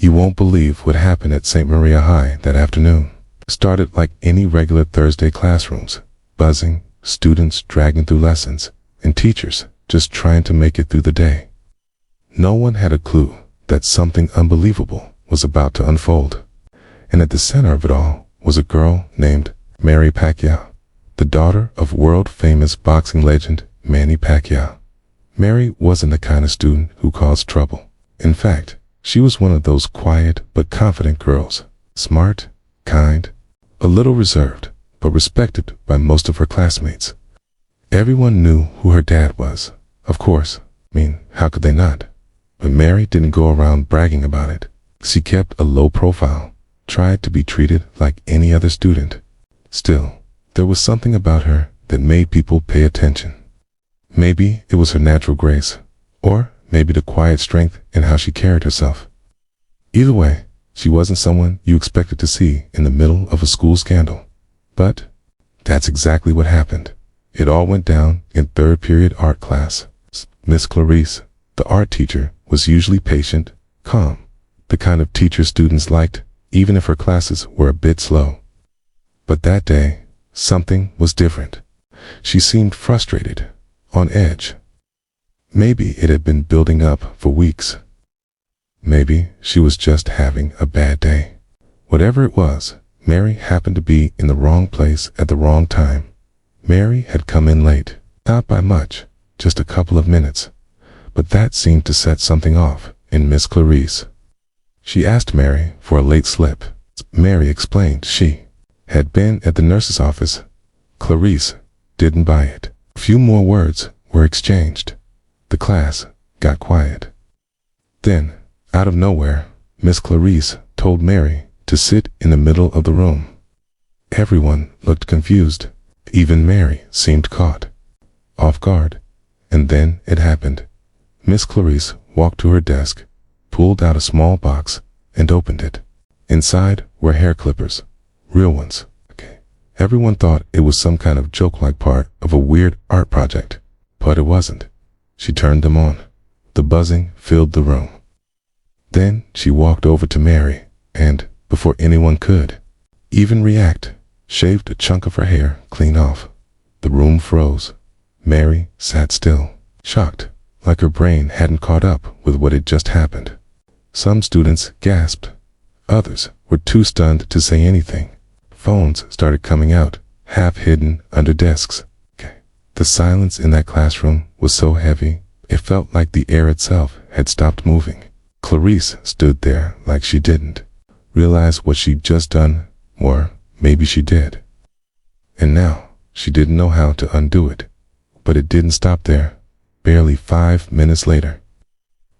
You won't believe what happened at St. Maria High that afternoon. It started like any regular Thursday classrooms, buzzing, students dragging through lessons, and teachers just trying to make it through the day. No one had a clue that something unbelievable was about to unfold. And at the center of it all was a girl named Mary Pacquiao, the daughter of world-famous boxing legend Manny Pacquiao. Mary wasn't the kind of student who caused trouble. In fact, she was one of those quiet but confident girls, smart, kind, a little reserved, but respected by most of her classmates. Everyone knew who her dad was, of course. How could they not? But Mary didn't go around bragging about it. She kept a low profile, tried to be treated like any other student. Still, there was something about her that made people pay attention. Maybe it was her natural grace, or maybe the quiet strength in how she carried herself. Either way, she wasn't someone you expected to see in the middle of a school scandal. But that's exactly what happened. It all went down in third period art class. Miss Clarice, the art teacher, was usually patient, calm, the kind of teacher students liked, even if her classes were a bit slow. But that day, something was different. She seemed frustrated, on edge. Maybe it had been building up for weeks. Maybe she was just having a bad day. Whatever it was, Mary happened to be in the wrong place at the wrong time. Mary had come in late, not by much, just a couple of minutes. But that seemed to set something off in Miss Clarice. She asked Mary for a late slip. Mary explained she had been at the nurse's office. Clarice didn't buy it. A few more words were exchanged. The class got quiet. Then, out of nowhere, Miss Clarice told Mary to sit in the middle of the room. Everyone looked confused. Even Mary seemed caught off guard. And then it happened. Miss Clarice walked to her desk, pulled out a small box, and opened it. Inside were hair clippers, real ones. Everyone thought it was some kind of joke-like part of a weird art project, but it wasn't. She turned them on. The buzzing filled the room. Then she walked over to Mary and, before anyone could even react, shaved a chunk of her hair clean off. The room froze. Mary sat still, shocked, like her brain hadn't caught up with what had just happened. Some students gasped. Others were too stunned to say anything. Phones started coming out, half hidden under desks. The silence in that classroom was so heavy, it felt like the air itself had stopped moving. Clarice stood there like she didn't realize what she'd just done, or maybe she did. And now, she didn't know how to undo it. But it didn't stop there. Barely 5 minutes later,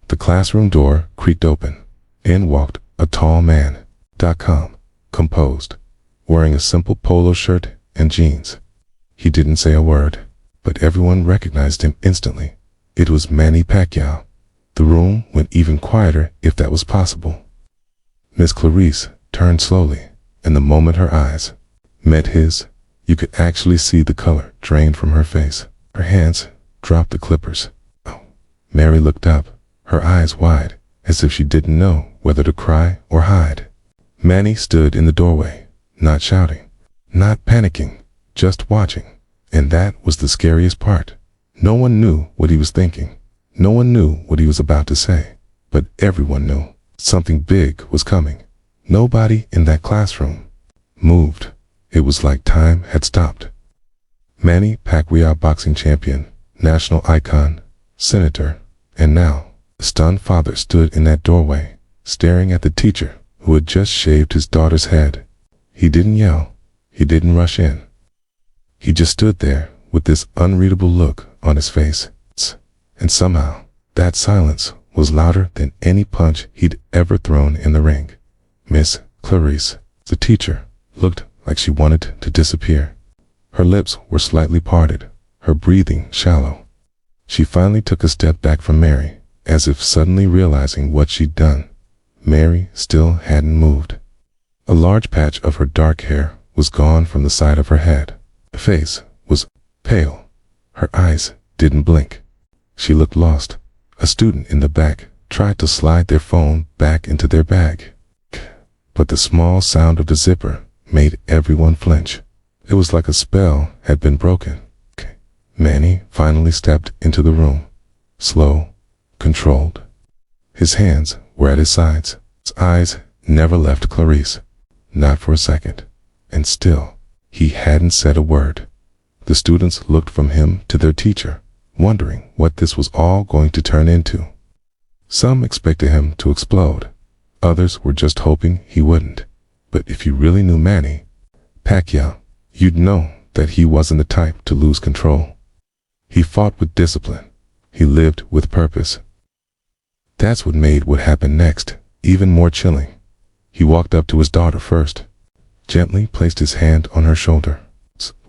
the classroom door creaked open. In walked a tall man, composed, wearing a simple polo shirt and jeans. He didn't say a word, but everyone recognized him instantly. It was Manny Pacquiao. The room went even quieter, if that was possible. Miss Clarice turned slowly, and the moment her eyes met his, you could actually see the color drain from her face. Her hands dropped the clippers. Oh. Mary looked up, her eyes wide, as if she didn't know whether to cry or hide. Manny stood in the doorway, not shouting, not panicking, just watching. And that was the scariest part. No one knew what he was thinking. No one knew what he was about to say. But everyone knew something big was coming. Nobody in that classroom moved. It was like time had stopped. Manny Pacquiao, boxing champion, national icon, senator, and now the stunned father stood in that doorway, staring at the teacher who had just shaved his daughter's head. He didn't yell. He didn't rush in. He just stood there with this unreadable look on his face. And somehow, that silence was louder than any punch he'd ever thrown in the ring. Miss Clarice, the teacher, looked like she wanted to disappear. Her lips were slightly parted, her breathing shallow. She finally took a step back from Mary, as if suddenly realizing what she'd done. Mary still hadn't moved. A large patch of her dark hair was gone from the side of her head. Her face was pale. Her eyes didn't blink. She looked lost. A student in the back tried to slide their phone back into their bag. But the small sound of the zipper made everyone flinch. It was like a spell had been broken. Manny finally stepped into the room, slow, controlled. His hands were at his sides. His eyes never left Clarice, not for a second. And still, he hadn't said a word. The students looked from him to their teacher, wondering what this was all going to turn into. Some expected him to explode. Others were just hoping he wouldn't. But if you really knew Manny Pacquiao, you'd know that he wasn't the type to lose control. He fought with discipline. He lived with purpose. That's what made what happened next even more chilling. He walked up to his daughter first, gently placed his hand on her shoulder,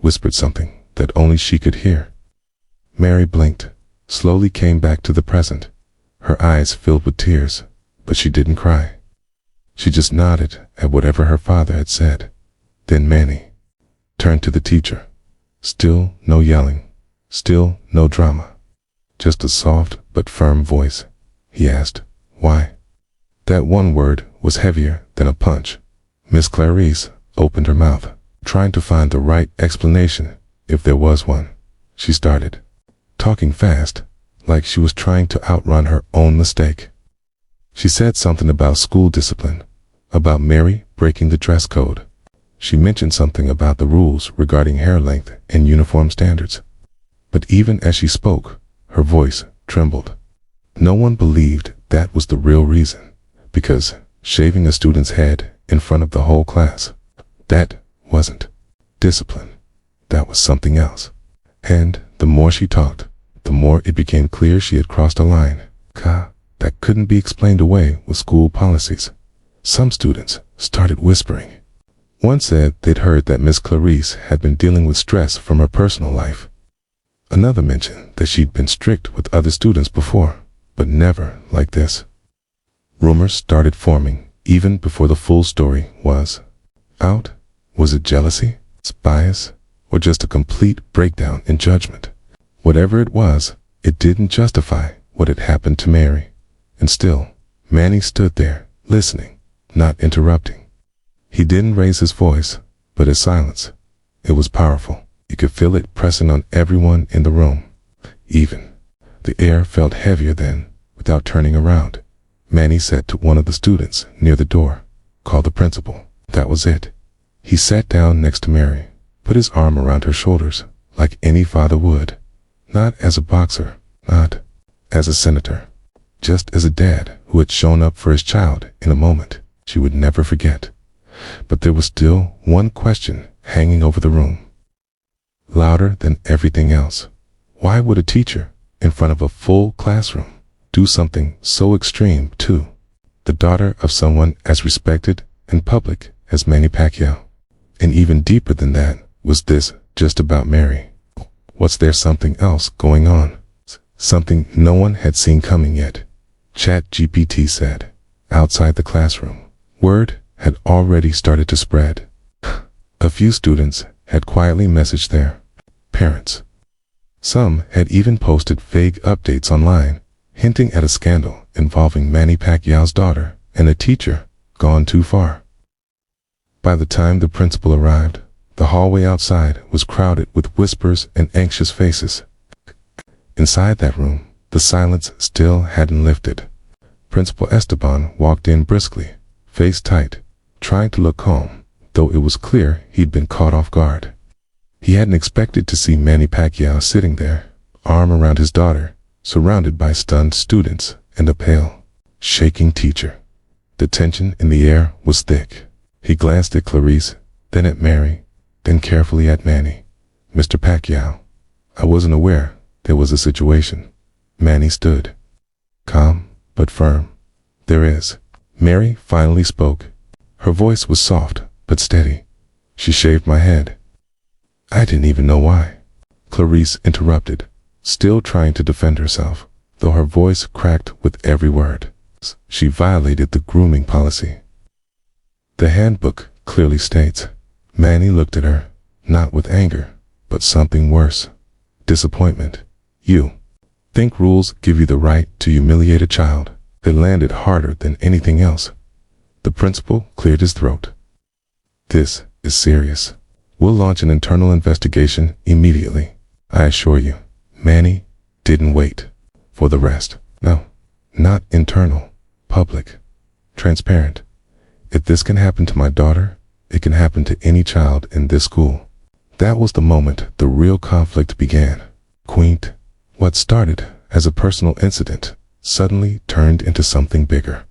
whispered something that only she could hear. Mary blinked, slowly came back to the present. Her eyes filled with tears, but she didn't cry. She just nodded at whatever her father had said. Then Manny turned to the teacher. Still no yelling, still no drama, just a soft but firm voice. He asked, "Why?" That one word was heavier than a punch. Miss Clarice opened her mouth, trying to find the right explanation, if there was one. She started talking fast, like she was trying to outrun her own mistake. She said something about school discipline, about Mary breaking the dress code. She mentioned something about the rules regarding hair length and uniform standards. But even as she spoke, her voice trembled. No one believed that was the real reason, because shaving a student's head in front of the whole class, that wasn't discipline. That was something else. And the more she talked, the more it became clear she had crossed a line that couldn't be explained away with school policies. Some students started whispering. One said they'd heard that Miss Clarice had been dealing with stress from her personal life. Another mentioned that she'd been strict with other students before, but never like this. Rumors started forming even before the full story was out. Was it jealousy, bias, or just a complete breakdown in judgment? Whatever it was, it didn't justify what had happened to Mary. And still, Manny stood there, listening, not interrupting. He didn't raise his voice, but his silence, it was powerful. You could feel it pressing on everyone in the room. Even the air felt heavier then. Without turning around, Manny said to one of the students near the door, "Call the principal." That was it. He sat down next to Mary, put his arm around her shoulders like any father would. Not as a boxer, not as a senator, just as a dad who had shown up for his child in a moment she would never forget. But there was still one question hanging over the room, louder than everything else. Why would a teacher, in front of a full classroom, do something so extreme to the daughter of someone as respected and public as Manny Pacquiao? And even deeper than that, was this just about Mary? Was there something else going on? Something no one had seen coming yet? ChatGPT said. Outside the classroom, word had already started to spread. A few students had quietly messaged their parents. Some had even posted vague updates online, hinting at a scandal involving Manny Pacquiao's daughter and a teacher gone too far. By the time the principal arrived, the hallway outside was crowded with whispers and anxious faces. Inside that room, the silence still hadn't lifted. Principal Esteban walked in briskly, face tight, trying to look calm, though it was clear he'd been caught off guard. He hadn't expected to see Manny Pacquiao sitting there, arm around his daughter, surrounded by stunned students and a pale, shaking teacher. The tension in the air was thick. He glanced at Clarice, then at Mary, then carefully at Manny. "Mr. Pacquiao, I wasn't aware there was a situation." Manny stood, calm but firm. "There is." Mary finally spoke. Her voice was soft but steady. "She shaved my head." "I didn't even know why," Clarice interrupted, still trying to defend herself, though her voice cracked with every word. "She violated the grooming policy. The handbook clearly states." Manny looked at her, not with anger, but something worse. Disappointment. "You think rules give you the right to humiliate a child?" They landed harder than anything else. The principal cleared his throat. "This is serious. We'll launch an internal investigation immediately. I assure you." Manny didn't wait for the rest. No, not internal, public, transparent. If this can happen to my daughter, it can happen to any child in this school. That was the moment the real conflict began. Quaint, what started as a personal incident suddenly turned into something bigger.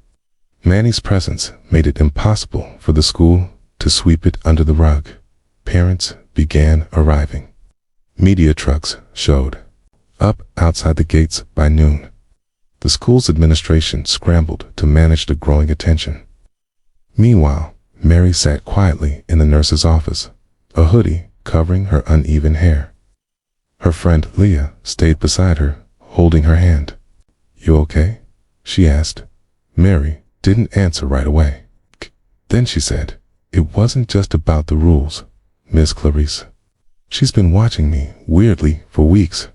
Manny's presence made it impossible for the school to sweep it under the rug. Parents began arriving. Media trucks showed up outside the gates by noon. The school's administration scrambled to manage the growing attention. Meanwhile, Mary sat quietly in the nurse's office, a hoodie covering her uneven hair. Her friend Leah stayed beside her, holding her hand. "You okay?" she asked. Mary didn't answer right away. Then she said, "It wasn't just about the rules, Miss Clarice. She's been watching me weirdly for weeks."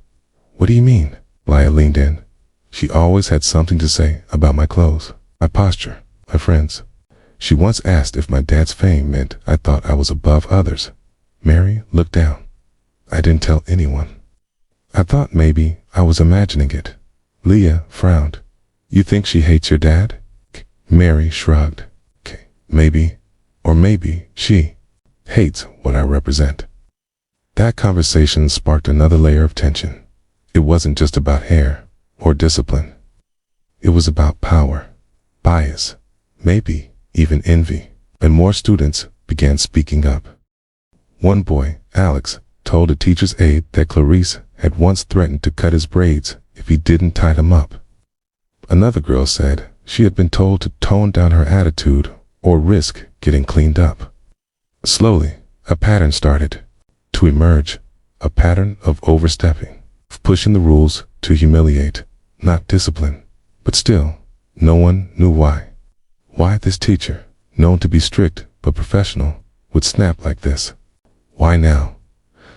"What do you mean?" Leah leaned in. "She always had something to say about my clothes, my posture, my friends. She once asked if my dad's fame meant I thought I was above others." Mary looked down. "I didn't tell anyone. I thought maybe I was imagining it." Leah frowned. "You think she hates your dad?" Mary shrugged. Maybe, or maybe she hates what I represent." That conversation sparked another layer of tension. It wasn't just about hair or discipline. It was about power, bias, maybe even envy, and more students began speaking up. One boy, Alex, told a teacher's aide that Clarice had once threatened to cut his braids if he didn't tie them up. Another girl said she had been told to tone down her attitude or risk getting cleaned up. Slowly, a pattern started to emerge, a pattern of overstepping, of pushing the rules to humiliate, not discipline. But still, no one knew why. Why this teacher, known to be strict but professional, would snap like this. Why now?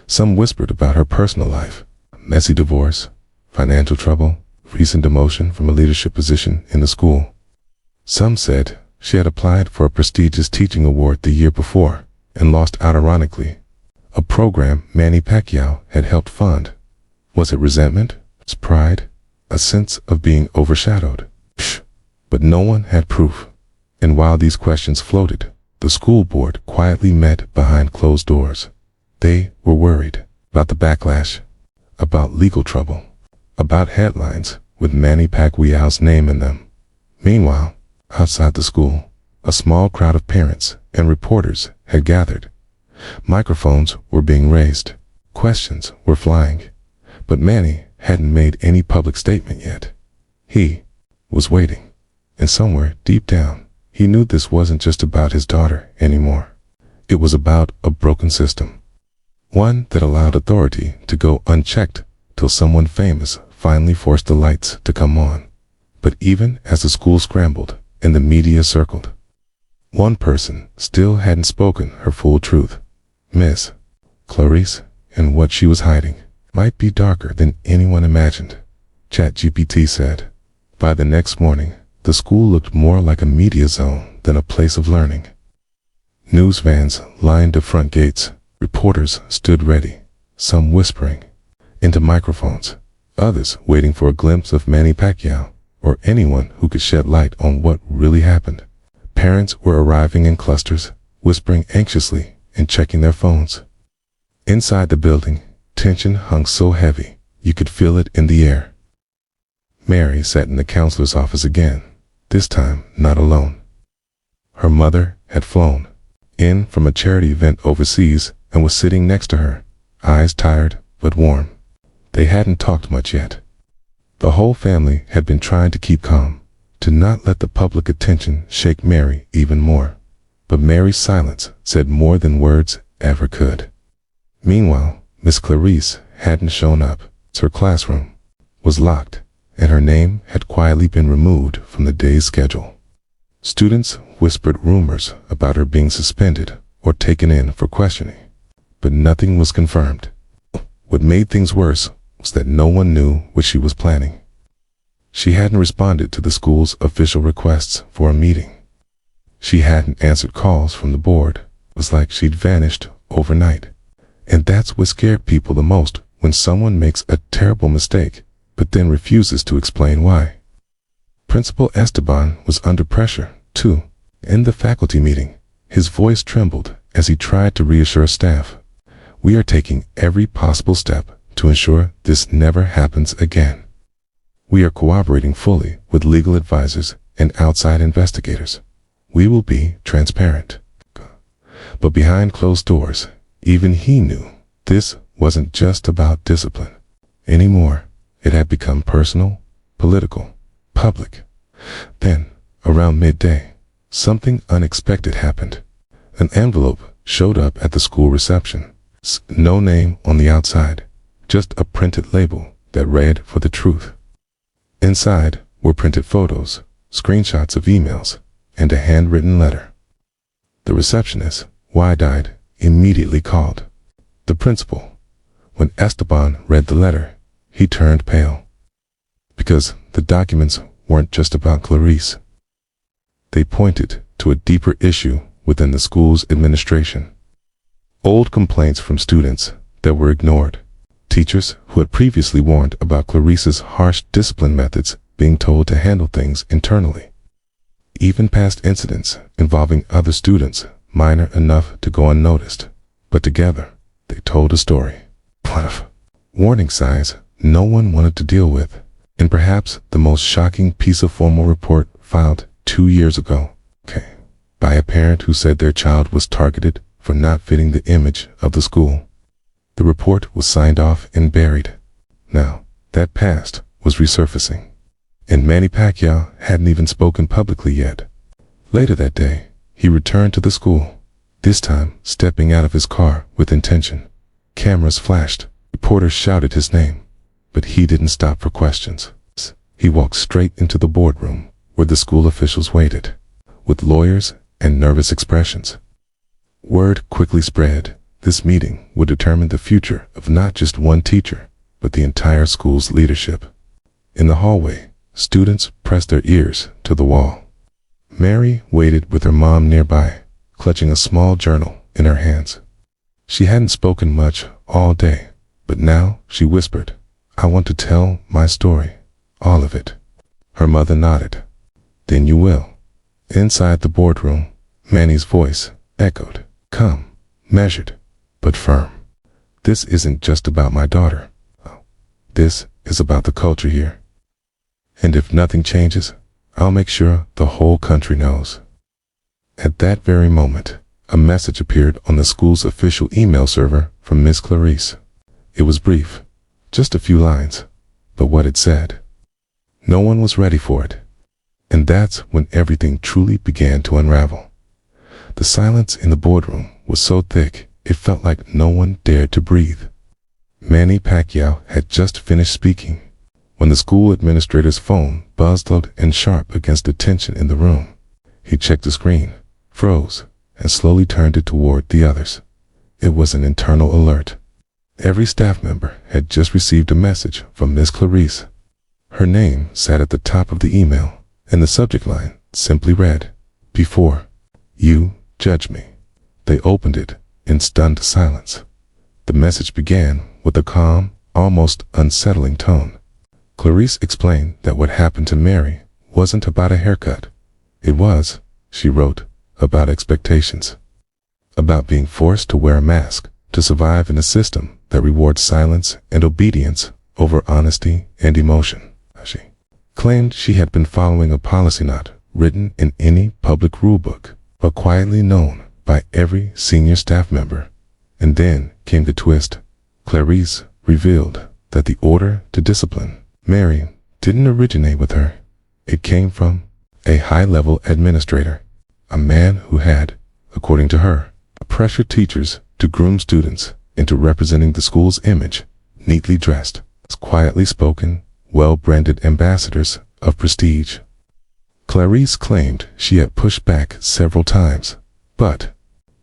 Some whispered about her personal life, messy divorce, financial trouble, recent demotion from a leadership position in the school. Some said she had applied for a prestigious teaching award the year before and lost out ironically, a program Manny Pacquiao had helped fund. Was it resentment, pride, a sense of being overshadowed? But no one had proof. And while these questions floated, the school board quietly met behind closed doors. They were worried about the backlash, about legal trouble, about headlines with Manny Pacquiao's name in them. Meanwhile, outside the school, a small crowd of parents and reporters had gathered. Microphones were being raised. Questions were flying. But Manny hadn't made any public statement yet. He was waiting. And somewhere deep down, he knew this wasn't just about his daughter anymore. It was about a broken system. One that allowed authority to go unchecked till someone famous finally forced the lights to come on. But even as the school scrambled and the media circled, one person still hadn't spoken her full truth. Miss Clarice, and what she was hiding might be darker than anyone imagined, ChatGPT said. By the next morning, the school looked more like a media zone than a place of learning. News vans lined the front gates. Reporters stood ready, some whispering into microphones, others waiting for a glimpse of Manny Pacquiao or anyone who could shed light on what really happened. Parents were arriving in clusters, whispering anxiously and checking their phones. Inside the building, tension hung so heavy you could feel it in the air. Mary sat in the counselor's office again, this time not alone. Her mother had flown in from a charity event overseas and was sitting next to her, eyes tired but warm. They hadn't talked much yet. The whole family had been trying to keep calm, to not let the public attention shake Mary even more. But Mary's silence said more than words ever could. Meanwhile, Miss Clarice hadn't shown up. Her classroom was locked, and her name had quietly been removed from the day's schedule. Students whispered rumors about her being suspended or taken in for questioning, but nothing was confirmed. What made things worse was that no one knew what she was planning. She hadn't responded to the school's official requests for a meeting. She hadn't answered calls from the board. It was like she'd vanished overnight. And that's what scared people the most, when someone makes a terrible mistake, but then refuses to explain why. Principal Esteban was under pressure, too. In the faculty meeting, his voice trembled as he tried to reassure staff. We are taking every possible step to ensure this never happens again. We are cooperating fully with legal advisors and outside investigators. We will be transparent. But behind closed doors, even he knew this wasn't just about discipline anymore. It had become personal, political, public. Then, around midday, something unexpected happened. An envelope showed up at the school reception. No name on the outside, just a printed label that read for the truth. Inside were printed photos, screenshots of emails, and a handwritten letter. The receptionist, wide-eyed, immediately called the principal. When Esteban read the letter, he turned pale. Because the documents weren't just about Clarice. They pointed to a deeper issue within the school's administration. Old complaints from students that were ignored. Teachers who had previously warned about Clarice's harsh discipline methods being told to handle things internally. Even past incidents involving other students, minor enough to go unnoticed, but together they told a story. Warning signs no one wanted to deal with, and perhaps the most shocking piece of formal report filed 2 years ago, by a parent who said their child was targeted for not fitting the image of the school. The report was signed off and buried. Now, that past was resurfacing, and Manny Pacquiao hadn't even spoken publicly yet. Later that day, he returned to the school, this time stepping out of his car with intention. Cameras flashed, reporters shouted his name, but he didn't stop for questions. He walked straight into the boardroom where the school officials waited, with lawyers and nervous expressions. Word quickly spread. This meeting would determine the future of not just one teacher, but the entire school's leadership. In the hallway, students pressed their ears to the wall. Mary waited with her mom nearby, clutching a small journal in her hands. She hadn't spoken much all day, but now she whispered, "I want to tell my story, all of it." Her mother nodded. "Then you will." Inside the boardroom, Manny's voice echoed, calm, measured, but firm. "This isn't just about my daughter. This is about the culture here. And if nothing changes, I'll make sure the whole country knows." At that very moment, a message appeared on the school's official email server from Miss Clarice. It was brief, just a few lines, but what it said, no one was ready for it. And that's when everything truly began to unravel. The silence in the boardroom was so thick, it felt like no one dared to breathe. Manny Pacquiao had just finished speaking when the school administrator's phone buzzed loud and sharp against the tension in the room. He checked the screen, froze, and slowly turned it toward the others. It was an internal alert. Every staff member had just received a message from Miss Clarice. Her name sat at the top of the email, and the subject line simply read, "Before you judge me." They opened it in stunned silence. The message began with a calm, almost unsettling tone. Clarice explained that what happened to Mary wasn't about a haircut. It was, she wrote, about expectations. About being forced to wear a mask to survive in a system that rewards silence and obedience over honesty and emotion. She claimed she had been following a policy not written in any public rulebook, but quietly known by every senior staff member. And then came the twist. Clarice revealed that the order to discipline Mary didn't originate with her. It came from a high-level administrator, a man who had, according to her, pressured teachers to groom students into representing the school's image, neatly dressed, as quietly spoken, well-branded ambassadors of prestige. Clarice claimed she had pushed back several times, but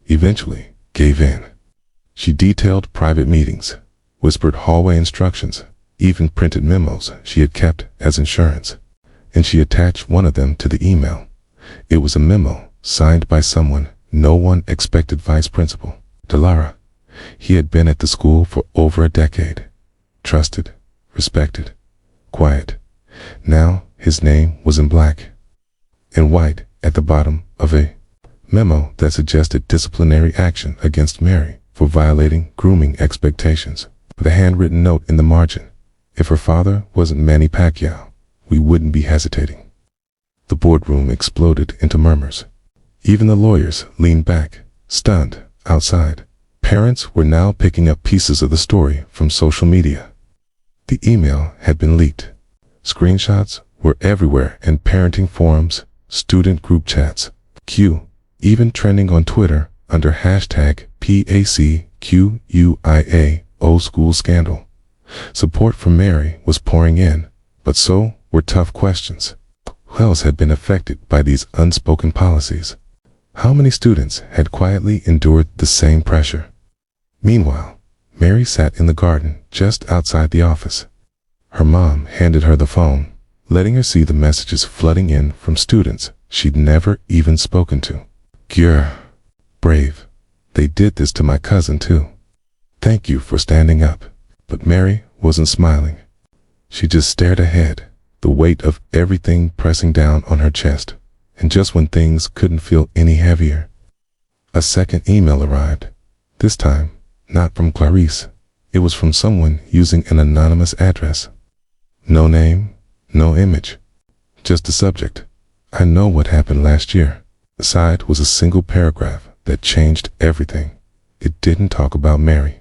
eventually gave in. She detailed private meetings, whispered hallway instructions, even printed memos she had kept as insurance, and she attached one of them to the email. It was a memo signed by someone no one expected, Vice Principal Delara. He had been at the school for over a decade. Trusted, respected, quiet. Now his name was in black and white at the bottom of a memo that suggested disciplinary action against Mary for violating grooming expectations. With a handwritten note in the margin, if her father wasn't Manny Pacquiao, we wouldn't be hesitating. The boardroom exploded into murmurs. Even the lawyers leaned back, stunned. Outside, parents were now picking up pieces of the story from social media. The email had been leaked. Screenshots were everywhere in parenting forums, student group chats, even trending on Twitter under hashtag #PACQUIA old school scandal. Support for Mary was pouring in, but so were tough questions. Who else had been affected by these unspoken policies? How many students had quietly endured the same pressure? Meanwhile, Mary sat in the garden just outside the office. Her mom handed her the phone, letting her see the messages flooding in from students she'd never even spoken to. "You're brave. They did this to my cousin too. Thank you for standing up." But Mary wasn't smiling. She just stared ahead, the weight of everything pressing down on her chest. And just when things couldn't feel any heavier, a second email arrived. This time, not from Clarice. It was from someone using an anonymous address. No name, no image, just the subject. "I know what happened last year." The side was a single paragraph that changed everything. It didn't talk about Mary.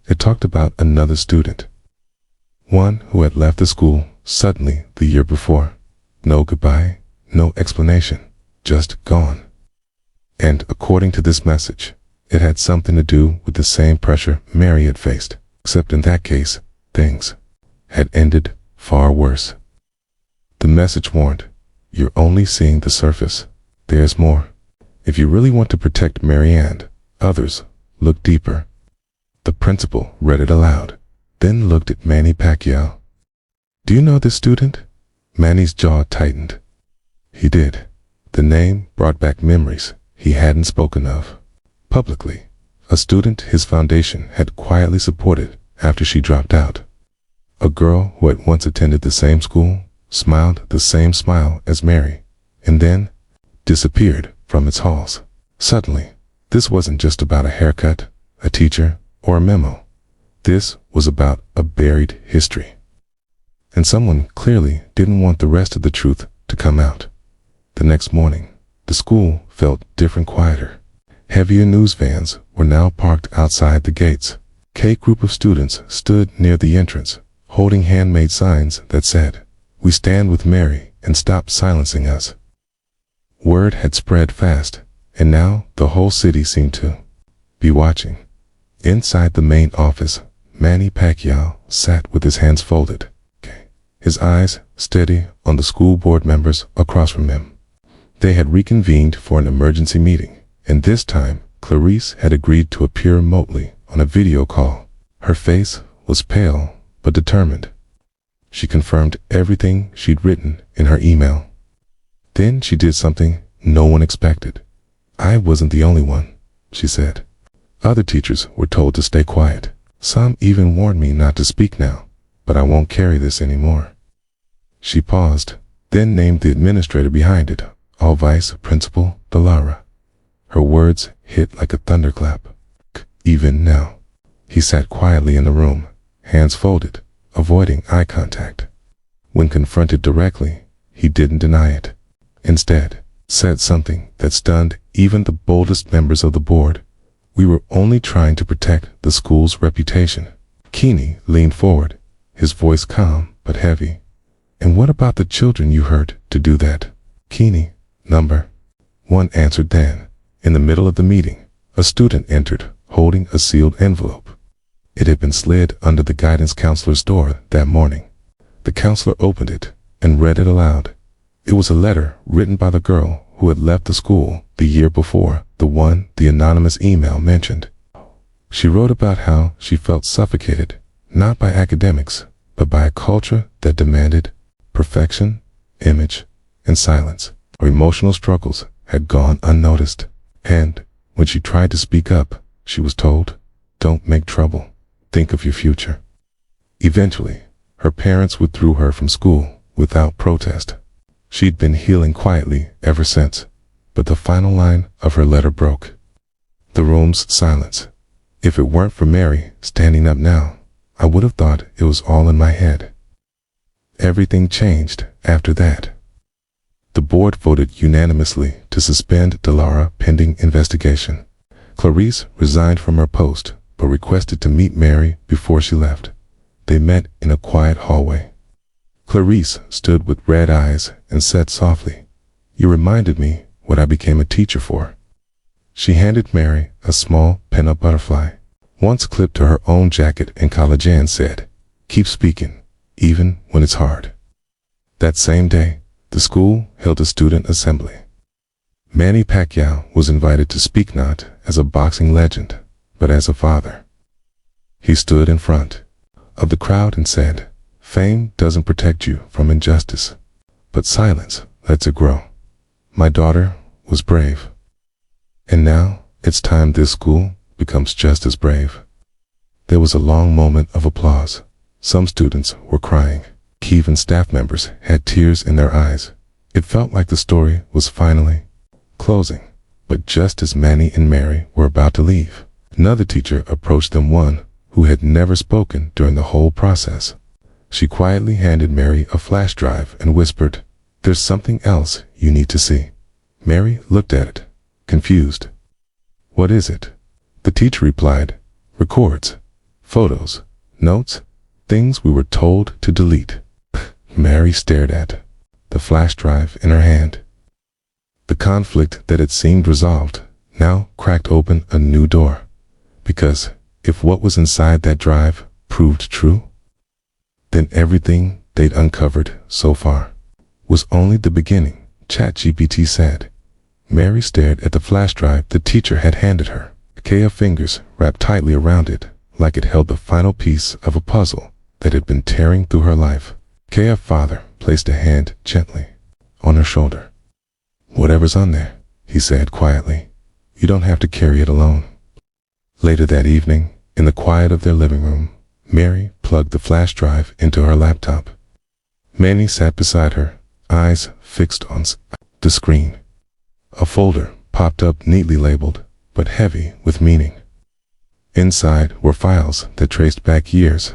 It talked about another student. One who had left the school suddenly the year before. No goodbye, no explanation, just gone. And according to this message, it had something to do with the same pressure Mary had faced, except in that case, things had ended far worse. The message warned, "You're only seeing the surface. There's more. If you really want to protect Mary and others, look deeper." The principal read it aloud, then looked at Manny Pacquiao. "Do you know this student?" Manny's jaw tightened. He did. The name brought back memories he hadn't spoken of publicly. A student his foundation had quietly supported after she dropped out. A girl who had once attended the same school, smiled the same smile as Mary, and then disappeared from its halls. Suddenly, this wasn't just about a haircut, a teacher, or a memo. This was about a buried history. And someone clearly didn't want the rest of the truth to come out. The next morning, the school felt different, quieter. Heavier news vans were now parked outside the gates. A group of students stood near the entrance, holding handmade signs that said, "We stand with Mary and stop silencing us." Word had spread fast, and now the whole city seemed to be watching. Inside the main office, Manny Pacquiao sat with his hands folded, his eyes steady on the school board members across from him. They had reconvened for an emergency meeting, and this time Clarice had agreed to appear remotely on a video call. Her face was pale but determined. She confirmed everything she'd written in her email. Then she did something no one expected. "I wasn't the only one," she said. "Other teachers were told to stay quiet. Some even warned me not to speak now, but I won't carry this anymore." She paused, then named the administrator behind it, Vice Principal Delara. Her words hit like a thunderclap. Even now. He sat quietly in the room, hands folded, avoiding eye contact. When confronted directly, he didn't deny it. Instead, said something that stunned even the boldest members of the board. "We were only trying to protect the school's reputation." Keeney leaned forward, his voice calm but heavy. "And what about the children you hurt to do that?" Keeney, number one, answered then. In the middle of the meeting, a student entered, holding a sealed envelope. It had been slid under the guidance counselor's door that morning. The counselor opened it and read it aloud. It was a letter written by the girl who had left the school the year before, the one the anonymous email mentioned. She wrote about how she felt suffocated, not by academics, but by a culture that demanded perfection, image, and silence. Her emotional struggles had gone unnoticed, and when she tried to speak up, she was told, "Don't make trouble. Think of your future." Eventually, her parents withdrew her from school without protest. She'd been healing quietly ever since, but the final line of her letter broke the room's silence. "If it weren't for Mary standing up now, I would have thought it was all in my head." Everything changed after that. The board voted unanimously to suspend Delara pending investigation. Clarice resigned from her post, but requested to meet Mary before she left. They met in a quiet hallway. Clarice stood with red eyes and said softly, "You reminded me what I became a teacher for." She handed Mary a small pin-up butterfly, once clipped to her own jacket in college, and said, "Keep speaking, even when it's hard." That same day, the school held a student assembly. Manny Pacquiao was invited to speak not as a boxing legend, but as a father. He stood in front of the crowd and said, "Fame doesn't protect you from injustice, but silence lets it grow. My daughter was brave, and now it's time this school becomes just as brave." There was a long moment of applause. Some students were crying. Even staff members had tears in their eyes. It felt like the story was finally closing. But just as Manny and Mary were about to leave, another teacher approached them, one who had never spoken during the whole process. She quietly handed Mary a flash drive and whispered, "There's something else you need to see." Mary looked at it, confused. "What is it?" The teacher replied, "Records, photos, notes, things we were told to delete." Mary stared at the flash drive in her hand. The conflict that had seemed resolved now cracked open a new door. Because if what was inside that drive proved true, then everything they'd uncovered so far was only the beginning, ChatGPT said. Mary stared at the flash drive the teacher had handed her. Pacquiao's fingers wrapped tightly around it, like it held the final piece of a puzzle that had been tearing through her life. Pacquiao's father placed a hand gently on her shoulder. "Whatever's on there," he said quietly, "you don't have to carry it alone." Later that evening, in the quiet of their living room, Mary plugged the flash drive into her laptop. Manny sat beside her, eyes fixed on the screen. A folder popped up, neatly labeled, but heavy with meaning. Inside were files that traced back years,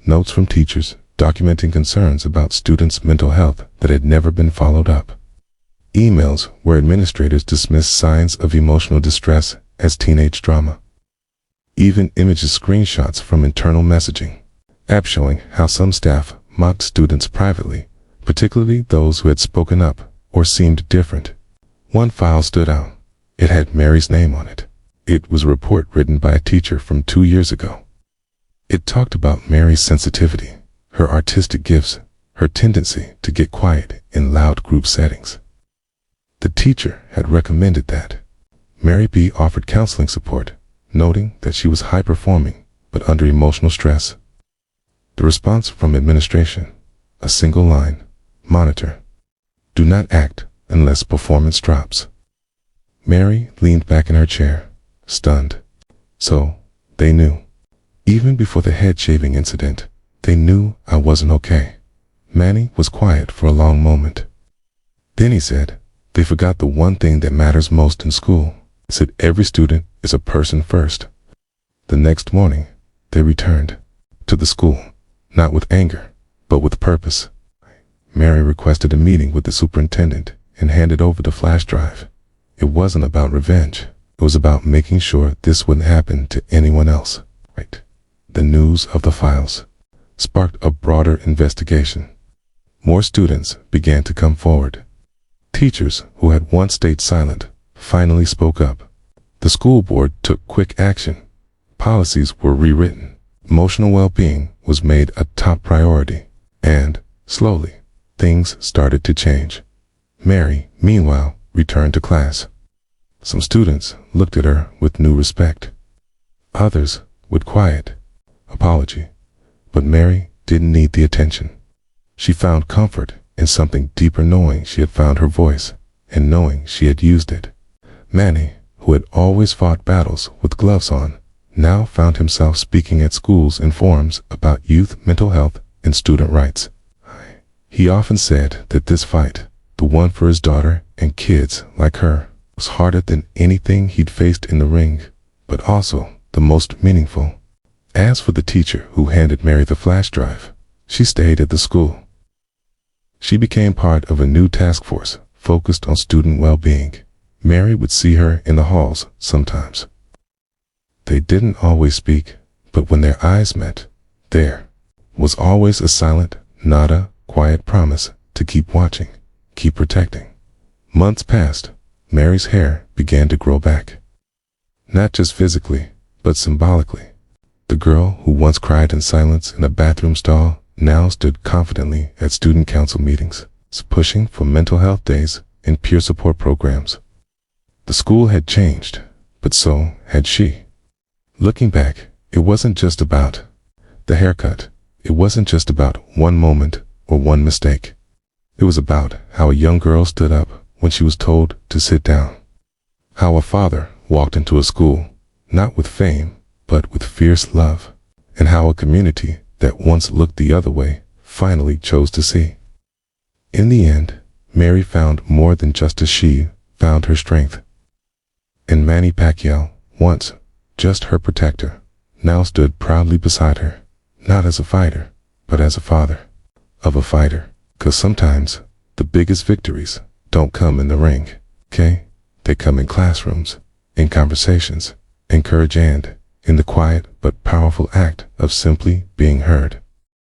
notes from teachers documenting concerns about students' mental health that had never been followed up. Emails where administrators dismissed signs of emotional distress as teenage drama. Even images, screenshots from internal messaging, apps showing how some staff mocked students privately, particularly those who had spoken up or seemed different. One file stood out. It had Mary's name on it. It was a report written by a teacher from 2 years ago. It talked about Mary's sensitivity, her artistic gifts, her tendency to get quiet in loud group settings. The teacher had recommended that Mary be offered counseling support, noting that she was high-performing but under emotional stress. The response from administration, a single line, "Monitor. Do not act unless performance drops." Mary leaned back in her chair, stunned. So, they knew. Even before the head shaving incident, they knew I wasn't okay. Manny was quiet for a long moment. Then he said, "They forgot the one thing that matters most in school." He said, "Every student is a person first." The next morning, they returned to the school, not with anger, but with purpose. Mary requested a meeting with the superintendent and handed over the flash drive. It wasn't about revenge. It was about making sure this wouldn't happen to anyone else. Right. The news of the files sparked a broader investigation. More students began to come forward. Teachers who had once stayed silent finally spoke up. The school board took quick action. Policies were rewritten. Emotional well-being was made a top priority. And, slowly, things started to change. Mary, meanwhile, returned to class. Some students looked at her with new respect. Others with quiet apology. But Mary didn't need the attention. She found comfort in something deeper, knowing she had found her voice and knowing she had used it. Manny, who had always fought battles with gloves on, now found himself speaking at schools and forums about youth mental health and student rights. He often said that this fight, the one for his daughter and kids like her, was harder than anything he'd faced in the ring, but also the most meaningful. As for the teacher who handed Mary the flash drive, she stayed at the school. She became part of a new task force focused on student well-being. Mary would see her in the halls sometimes. They didn't always speak, but when their eyes met, there was always a silent, nada, quiet promise to keep watching, keep protecting. Months passed. Mary's hair began to grow back. Not just physically, but symbolically. The girl who once cried in silence in a bathroom stall now stood confidently at student council meetings, pushing for mental health days and peer support programs. The school had changed, but so had she. Looking back, it wasn't just about the haircut. It wasn't just about one moment or one mistake. It was about how a young girl stood up when she was told to sit down. How a father walked into a school, not with fame, but with fierce love. And how a community that once looked the other way finally chose to see. In the end, Mary found more than just as she found her strength. And Manny Pacquiao, once just her protector, now stood proudly beside her, not as a fighter, but as a father of a fighter. 'Cause sometimes the biggest victories don't come in the ring, okay? They come in classrooms, in conversations, in courage, and in the quiet but powerful act of simply being heard.